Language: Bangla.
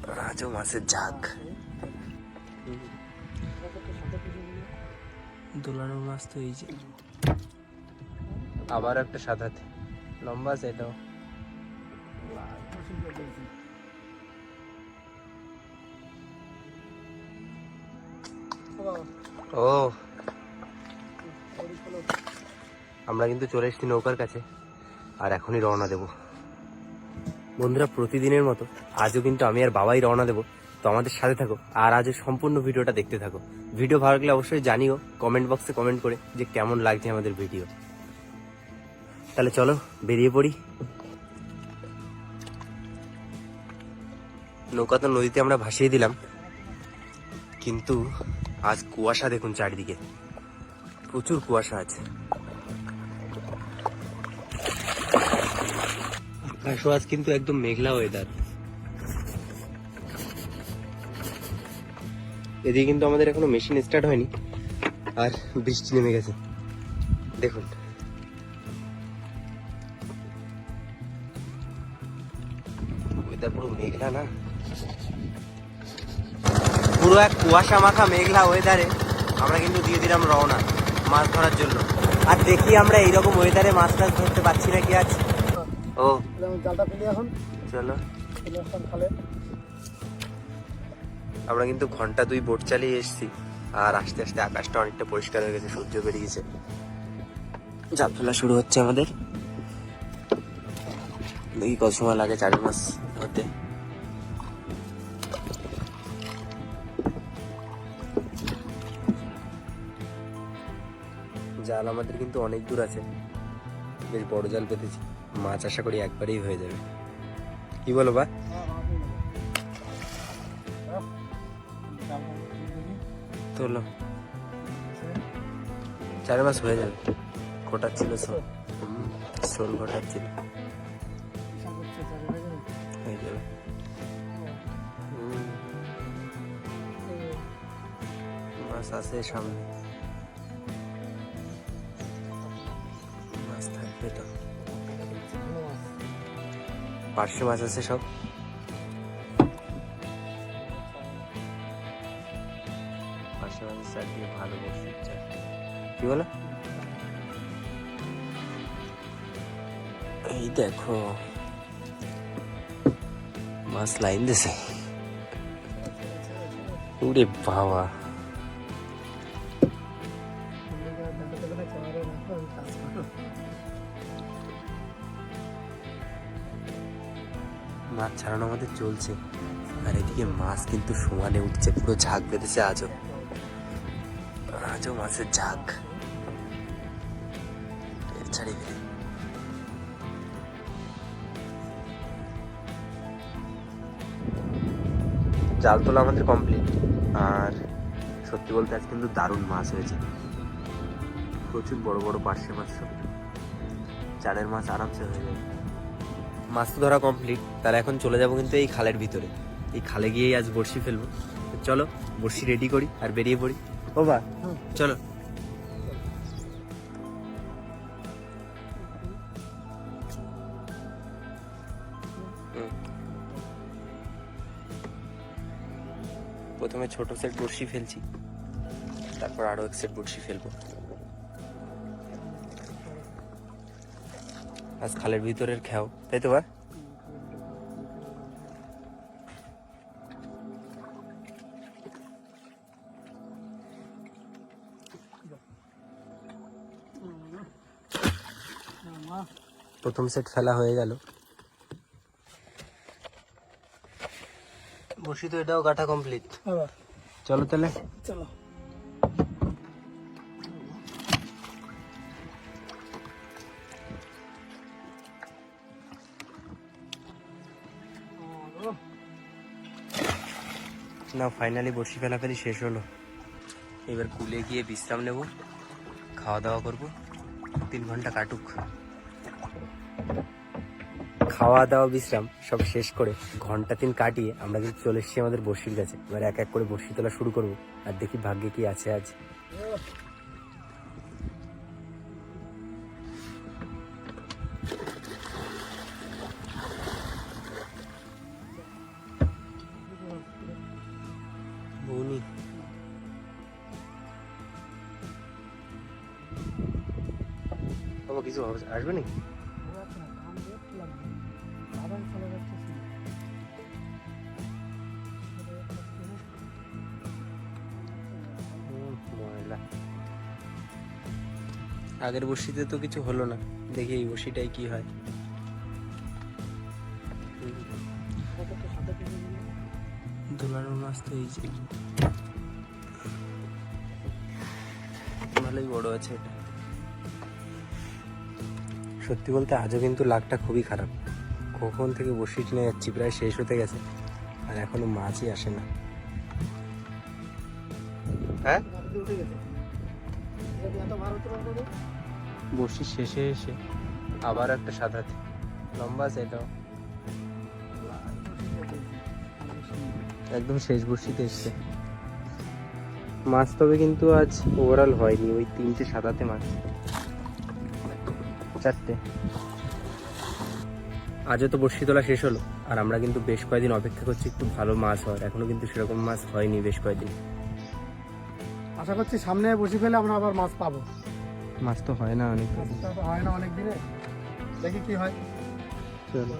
আজও মাছের ঝাঁক, দোলানোর মাছ তো এই যে। আবার একটা সাদাতে লম্বা আছে এটাও। ও আমরা কিন্তু চলে এসেছি নৌকার কাছে, আর এখনই রওনা দেব। বন্ধুরা, প্রতিদিনের মতো আজও কিন্তু আমি আর বাবাই রওনা দেবো। তো আমাদের সাথে থাকো আর আজও সম্পূর্ণ ভিডিওটা দেখতে থাকো। ভিডিও ভালো লাগলে অবশ্যই জানিও কমেন্ট বক্সে কমেন্ট করে যে কেমন লাগছে আমাদের ভিডিও। তাহলে চলো বেরিয়ে পড়ি। নৌকা তো নদীতে আমরা ভাসিয়ে দিলাম, কিন্তু আজ কুয়াশা দেখুন চারিদিকে, প্রচুর কুয়াশা আছে। আকাশও আজ কিন্তু একদম মেঘলা ওয়েদার। এদিকে কিন্তু আমাদের এখনো মেশিন স্টার্ট হয়নি, আর বৃষ্টি নেমে গেছে দেখুন। ওয়েদার পুরো মেঘলা না, পুরো এক কুয়াশা মাখা মেঘলা ওয়েদারে আমরা কিন্তু দিয়ে দিলাম রওনা মাছ ধরার জন্য। আর দেখি আমরা এইরকম ওয়েদারে মাছ টাছ ধরতে পারছি নাকি আজ। ও জালটা ফেলি এখন, চলো। আমরা কিন্তু ঘন্টা 2 বোট চালিয়ে এসেছি, আর আস্তে আস্তে আকাশটা অনেকটা পরিষ্কার হয়ে গেছে, সূর্য বেরিয়ে গেছে। জাল ফেলা শুরু হচ্ছে আমাদের। দেখি কত সময় লাগে চারের মাছ ধরতে। জাল আমাদের কিন্তু অনেক দূর আছে, বেশ বড় জাল পেতেছি, মাছ আশা করি একবারেই হয়ে যাবে। কি বলো বা? তোলো, 4 মাস হয়ে যাবে। ঘটাচ্ছিল শোল ঘটাচ্ছিল, হয়ে যাবে। মাছ আছে সামনে, মাছ থাকবে তো। পার্শে মাছ আছে সব। পার্শে মাছের চার দিয়ে ভালো বসে। কি বলো? এই দেখো মাছ লাইন দিছে। ওরে বাবা, মাছ ছাড়ানো আমাদের চলছে, আর এদিকে মাছ কিন্তু সমানে উঠছে, পুরো ঝাঁক বেঁধেছে আজও। আজও মাছের ঝাঁক। ছাড়ি ফেলি। জাল তোলা আমাদের কমপ্লিট, আর সত্যি বলতে আজ কিন্তু দারুণ মাছ হয়েছে, প্রচুর বড় বড় পার্শে মাছ, সব চারের মাছ আরামসে হয়ে যাবে। মাছ তো ধরা কমপ্লিট, তাহলে এখন চলে যাবো কিন্তু এই খালের ভিতরে। এই খালে গিয়েই আজ বড়শি ফেলবো। চলো বড়শি রেডি করি আর বেরিয়ে পড়ি। ও বা চলো। প্রথমে ছোট সেট বড়শি ফেলছি, তারপর আরো এক সেট বড়শি ফেলবো। আজ খালের ভিতরের খেও, তাই তো বা? প্রথম সেট ফেলা হয়ে গেল, বসি তো এটাও কাটা কমপ্লিট। চলো তাহলে, চলো। না ফাইনালি বসি ফেলাফেলি শেষ হলো। এবার কুলে গিয়ে বিশ্রাম নেব, খাওয়া দাওয়া করব, 3 ঘন্টা কাটুক। খাওয়া দাওয়া বিশ্রাম সব শেষ করে ঘন্টা 3 কাটিয়ে আমরা কিন্তু চলে এসেছি আমাদের বড়শির কাছে। এবার এক এক করে বড়শি তোলা শুরু করবো, আর দেখি ভাগ্যে কি আছে আজ। ও কিছু আসবে নাকি? ময়লা। আগের বর্ষিতে তো কিছু হলো না, দেখি এই বর্ষিটাই কি হয়। দোলানো মাছ তো এই যে ভালোই বড় আছে এটা। সত্যি বলতে আজও কিন্তু লাগটা খুবই খারাপ। কখন থেকে বসি টেনে যাচ্ছি, প্রায় শেষ হতে গেছে আর এখনো মাছই আসে না। হ্যাঁ, বসি শেষে এসে আবার একটা সাদা লম্বা আছে, এটাও একদম শেষ বসিতে এসছে মাছ। তবে কিন্তু আজ ওভারঅল হয়নি, ওই 3টে সাদাতে মাছ, 4টে। আজও তো বড়শি তোলা শেষ হলো আর আমরা কিন্তু বেশ কয়েকদিন অপেক্ষা করছি একটু ভালো মাছ হওয়ার, এখনো কিন্তু সেরকম মাছ হয়নি বেশ কয়েকদিন। আশা করছি সামনে বসে ফেলে আমরা আবার মাছ পাবো। মাছ তো হয় না অনেক, হয় না অনেক দিনে, দেখি কি হয়। চলো।